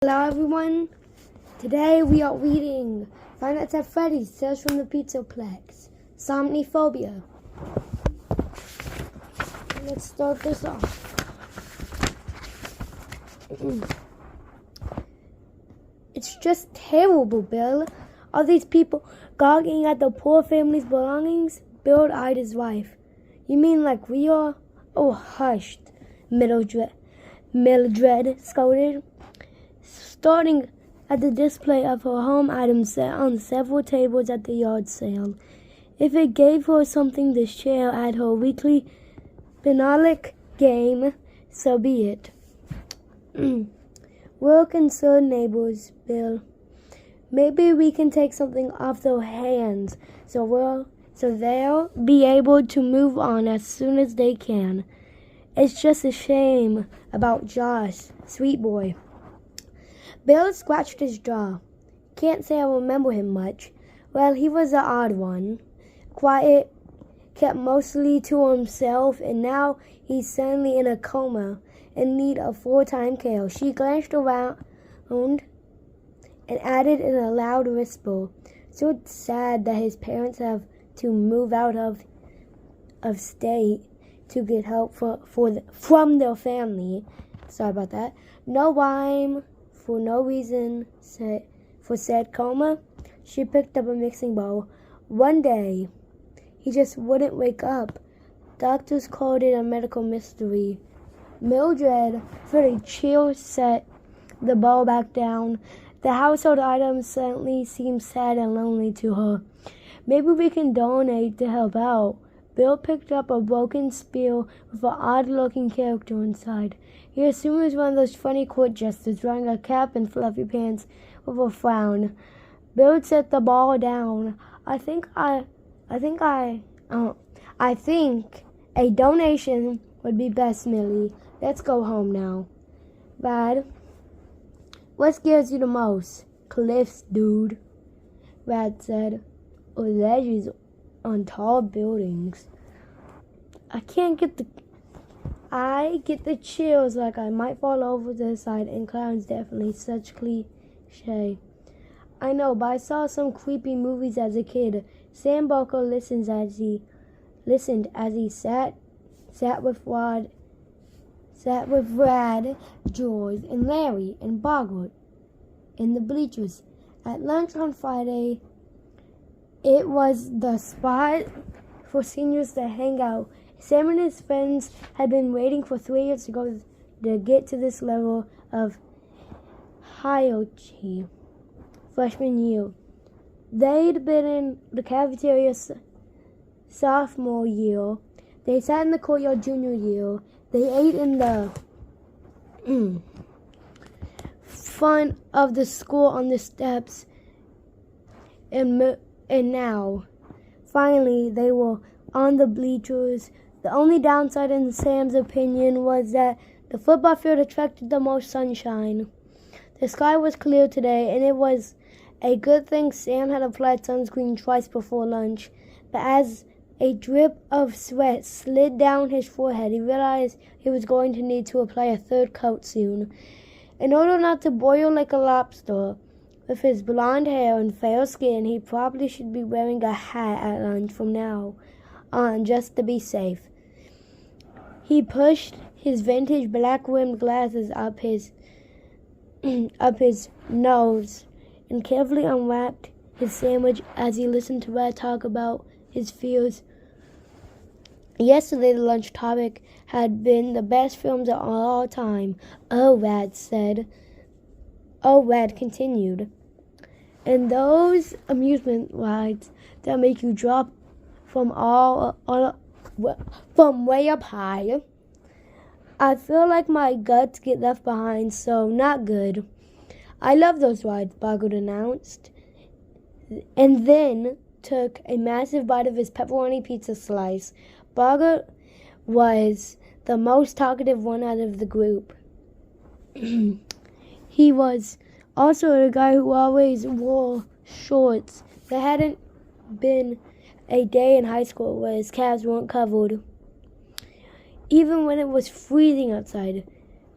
Hello everyone, today we are reading Five Nights at Freddy's, Tales from the pizzaplex, Somniphobia. Let's start this off. It's just terrible, Bill. All these people gawking at the poor family's belongings. Bill eyed his wife. You mean like we are? Oh, hush, Mildred scolded. Starting at the display of her home items set on several tables at the yard sale. If it gave her something to share at her weekly Benalik game, so be it. We're concerned neighbors, Bill. Maybe we can take something off their hands so they'll be able to move on as soon as they can. It's just a shame about Josh, sweet boy. Bill scratched his jaw. Can't say I remember him much. Well, he was an odd one. Quiet, kept mostly to himself, and now he's suddenly in a coma and need a full-time care. She glanced around and added in a loud whisper, so it's sad that his parents have to move out of state to get help from their family. Sorry about that. No rhyme. For no reason, said coma. She picked up a mixing bowl. One day, he just wouldn't wake up. Doctors called it a medical mystery. Mildred, very chill, set the bowl back down. The household items suddenly seemed sad and lonely to her. Maybe we can donate to help out. Bill picked up a broken spear with an odd-looking character inside. He assumed it was one of those funny court jesters wearing a cap and fluffy pants with a frown. Bill set the ball down. I think a donation would be best, Millie. Let's go home now. Rad, what scares you the most? Cliffs, dude. Rad said, or ledges on tall buildings. I get the chills like I might fall over to the side, and clowns definitely such cliche. I know, but I saw some creepy movies as a kid. Sam Barker listened as he sat with Brad, George, and Larry and Bogart in the bleachers. At lunch on Friday, it was the spot for seniors to hang out. Sam and his friends had been waiting for 3 years to get to this level of hierarchy. Freshman year. They'd been in the cafeteria sophomore year. They sat in the courtyard junior year. They ate in the front of the school on the steps. And now, finally, they were on the bleachers. The only downside, in Sam's opinion, was that the football field attracted the most sunshine. The sky was clear today, and it was a good thing Sam had applied sunscreen twice before lunch. But as a drip of sweat slid down his forehead, he realized he was going to need to apply a third coat soon. In order not to boil like a lobster, with his blonde hair and fair skin, he probably should be wearing a hat at lunch from now on, just to be safe. He pushed his vintage black-rimmed glasses up his nose and carefully unwrapped his sandwich as he listened to Rad talk about his fears. Yesterday, the lunch topic had been the best films of all time. Rad continued. And those amusement rides that make you drop from way up high. I feel like my guts get left behind, so not good. I love those rides, Bogart announced, and then took a massive bite of his pepperoni pizza slice. Bogart was the most talkative one out of the group. He was also the guy who always wore shorts. There hadn't been a day in high school where his calves weren't covered. Even when it was freezing outside,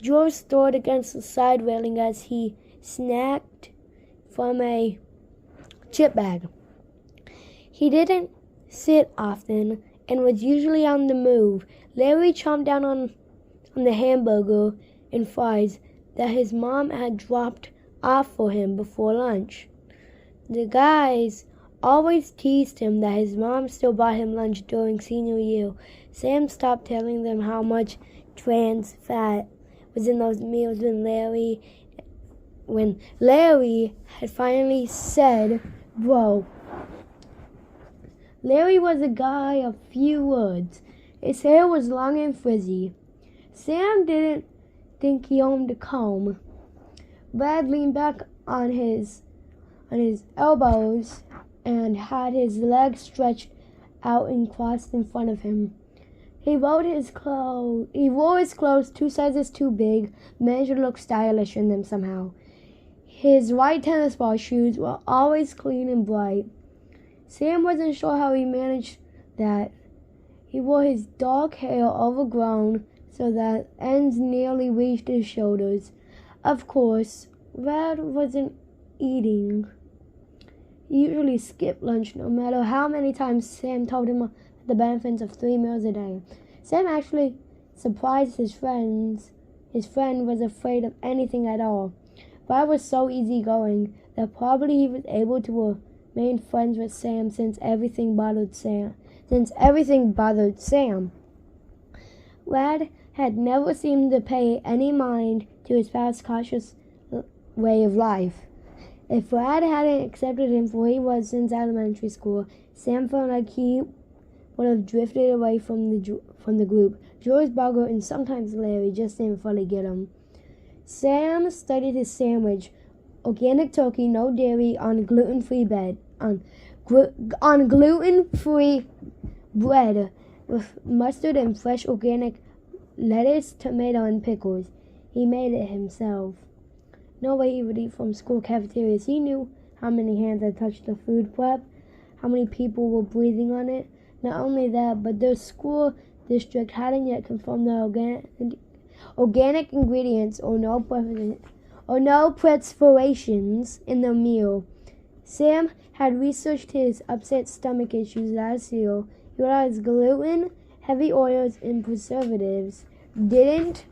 George stood against the side railing as he snacked from a chip bag. He didn't sit often and was usually on the move. Larry chomped down on the hamburger and fries that his mom had dropped off for him before lunch. The guys always teased him that his mom still bought him lunch during senior year. Sam stopped telling them how much trans fat was in those meals when Larry had finally said, "Bro." Larry was a guy of few words. His hair was long and frizzy. Sam didn't think he owned a comb. Brad leaned back on his elbows and had his legs stretched out and crossed in front of him. He wore his clothes 2 sizes too big, managed to look stylish in them somehow. His white tennis ball shoes were always clean and bright. Sam wasn't sure how he managed that. He wore his dark hair overgrown so that ends nearly reached his shoulders. Of course, Brad wasn't eating. He usually skipped lunch no matter how many times Sam told him the benefits of 3 meals a day. Sam actually surprised his friends. His friend was afraid of anything at all. Brad was so easygoing that probably he was able to remain friends with Sam since everything bothered Sam. Brad had never seemed to pay any mind to his past cautious way of life. If Brad hadn't accepted him for who he was since elementary school, Sam felt like he would have drifted away from the group. George, Bogart, and sometimes Larry just didn't fully get him. Sam studied his sandwich, organic turkey, no dairy, on gluten-free bread with mustard and fresh organic lettuce, tomato, and pickles. He made it himself. No way he would eat from school cafeterias. He knew how many hands had touched the food prep, how many people were breathing on it. Not only that, but the school district hadn't yet confirmed the organic ingredients or no preparations in the meal. Sam had researched his upset stomach issues last year. He realized gluten, heavy oils, and preservatives didn't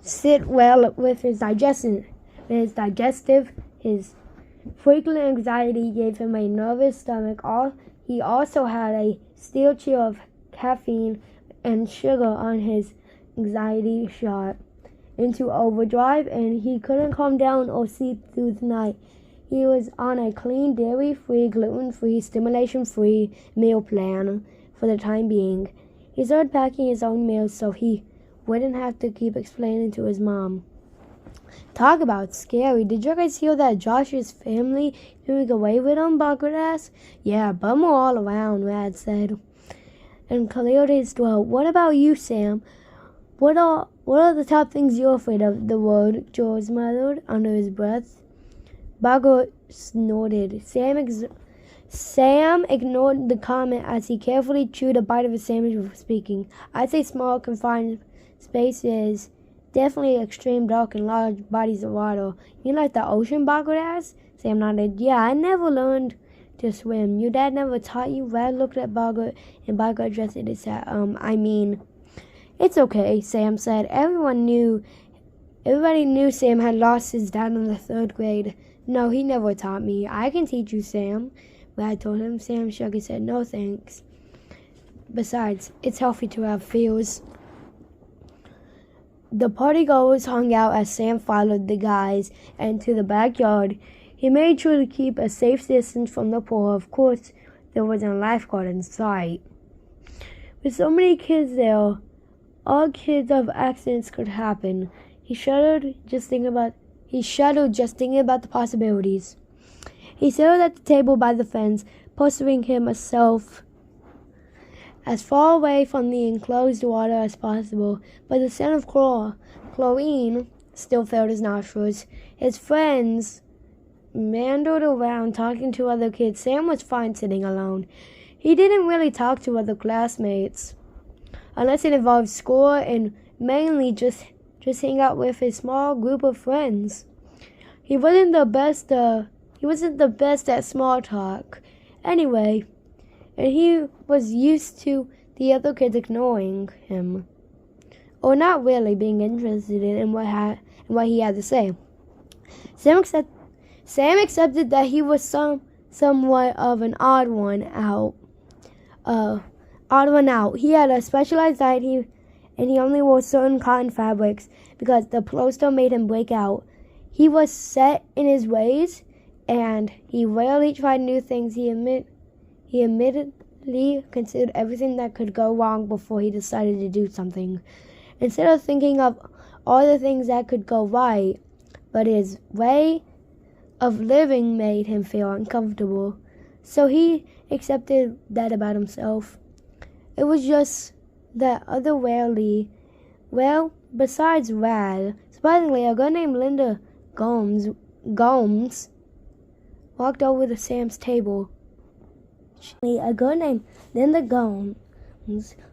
sit well with his digestive. His frequent anxiety gave him a nervous stomach. He also had a steel chill of caffeine and sugar on his anxiety shot into overdrive, and he couldn't calm down or sleep through the night. He was on a clean, dairy-free, gluten-free, stimulation-free meal plan for the time being. He started packing his own meals so he wouldn't have to keep explaining to his mom. Talk about scary. Did you guys hear that Josh's family doing away with him, Bogart asked? Yeah, bummer all around, Rad said, and cleared his throat. What about you, Sam? What are the top things you're afraid of? The word, George muttered under his breath. Bogart snorted. Sam ignored the comment as he carefully chewed a bite of his sandwich before speaking. I'd say small, confined spaces, definitely extreme dark and large bodies of water. You like the ocean, Bogart asked? Sam nodded. Yeah, I never learned to swim. Your dad never taught you? Rad looked at Bogart, and Bogart addressed it as It's okay, Sam said. Everybody knew Sam had lost his dad in the 3rd grade. No, he never taught me. I can teach you, Sam, Rad told him. Sam shook his head. No, thanks. Besides, it's healthy to have fears. The partygoers hung out as Sam followed the guys into the backyard. He made sure to keep a safe distance from the pool. Of course, there wasn't a lifeguard in sight. With so many kids there, all kinds of accidents could happen. He shuddered just thinking about the possibilities. He settled at the table by the fence, posturing himself as far away from the enclosed water as possible, but the scent of chlorine still filled his nostrils. His friends meandered around talking to other kids. Sam was fine sitting alone. He didn't really talk to other classmates, unless it involved school, and mainly just just hang out with his small group of friends. He wasn't the best. He wasn't the best at small talk, anyway, and he was used to the other kids ignoring him, or not really being interested in what he had to say. Sam accepted that he was somewhat of an odd one out. He had a specialized diet, and he only wore certain cotton fabrics because the poster made him break out. He was set in his ways, and he rarely tried new things. He admittedly considered everything that could go wrong before he decided to do something, instead of thinking of all the things that could go right. But his way of living made him feel uncomfortable, so he accepted that about himself. It was just that besides Rad, surprisingly, a girl named Linda Gomes walked over to Sam's table. A girl named Linda Gomes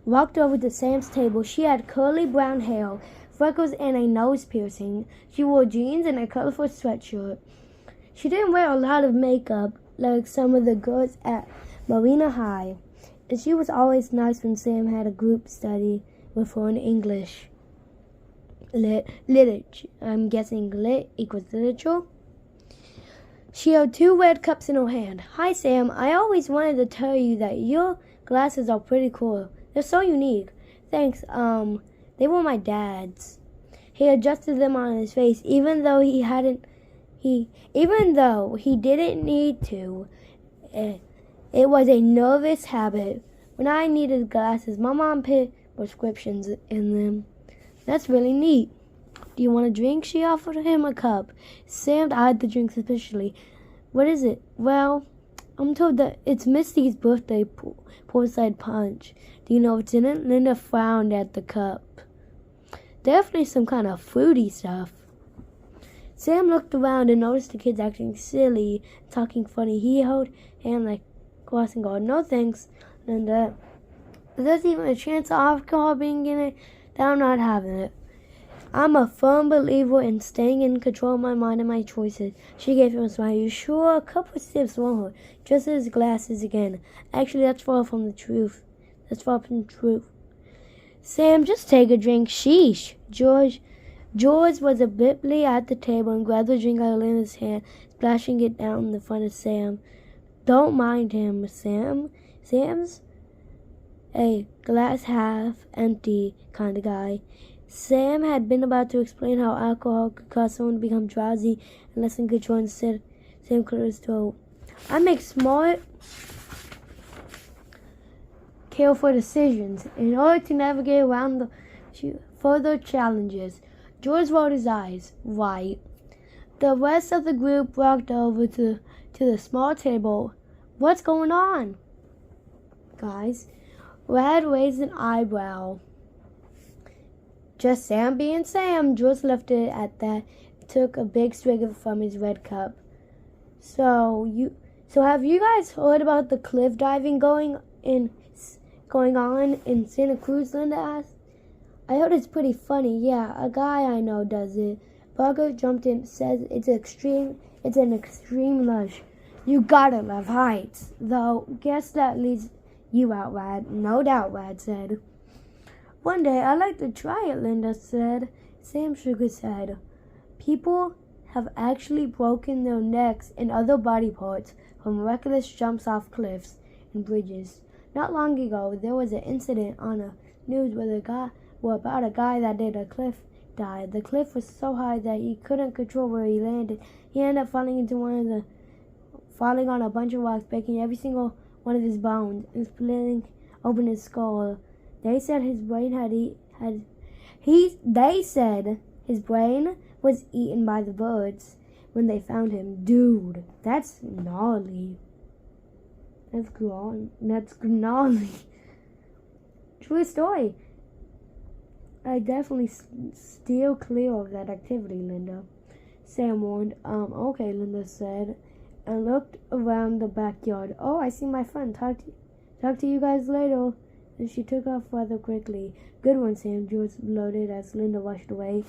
walked over to Sam's table. She had curly brown hair, freckles, and a nose piercing. She wore jeans and a colorful sweatshirt. She didn't wear a lot of makeup like some of the girls at Marina High, and she was always nice when Sam had a group study with her in English. Literature. I'm guessing lit equals literature. She held 2 red cups in her hand. Hi, Sam. I always wanted to tell you that your glasses are pretty cool. They're so unique. Thanks. They were my dad's. He adjusted them on his face, even though he didn't need to. It was a nervous habit. When I needed glasses, my mom put prescriptions in them. That's really neat. Do you want a drink? She offered him a cup. Sam eyed the drink suspiciously. What is it? Well, I'm told that it's Misty's birthday poolside punch. Do you know what's in it? Linda frowned at the cup. Definitely some kind of fruity stuff. Sam looked around and noticed the kids acting silly, talking funny. He held hand like crossing guard. No thanks, Linda. If there's even a chance of alcohol being in it, then I'm not having it. I'm a firm believer in staying in control of my mind and my choices. She gave him a smile. You sure? A couple of sips won't hurt. Just his glasses again. Actually, that's far from the truth. Sam, just take a drink. Sheesh. George was abruptly at the table and grabbed the drink out of Linda's hand, splashing it down in front of Sam. Don't mind him, Sam. Sam's a glass half empty kind of guy. Sam had been about to explain how alcohol could cause someone to become drowsy and less in control. Instead, Sam cleared his throat. I make smart, careful decisions in order to navigate around the further challenges. George rolled his eyes. Right. The rest of the group walked over to the small table. What's going on, guys? Rad raised an eyebrow. Just Sam being Sam. George left it at that. Took a big swig from his red cup. So have you guys heard about the cliff diving going on in Santa Cruz? Linda asked. I heard it's pretty funny. Yeah, a guy I know does it. Parker jumped in. Says it's an extreme rush. You gotta love heights, though. Guess that leads you out, Rad. No doubt, Rad said. One day, I'd like to try it, Linda said. Sam shook his head. People have actually broken their necks and other body parts from reckless jumps off cliffs and bridges. Not long ago, there was an incident on the news about a guy that did a cliff dive. The cliff was so high that he couldn't control where he landed. He ended up falling on a bunch of rocks, breaking every single one of his bones and splitting open his skull. They said his brain was eaten by the birds when they found him. Dude, that's gnarly. That's gnarly. True story. I definitely steer clear of that activity, Linda. Sam warned. Okay, Linda said, and looked around the backyard. Oh, I see my friend. Talk to you guys later. and she took off rather quickly. Good one, Sam, George loaded as Linda rushed away.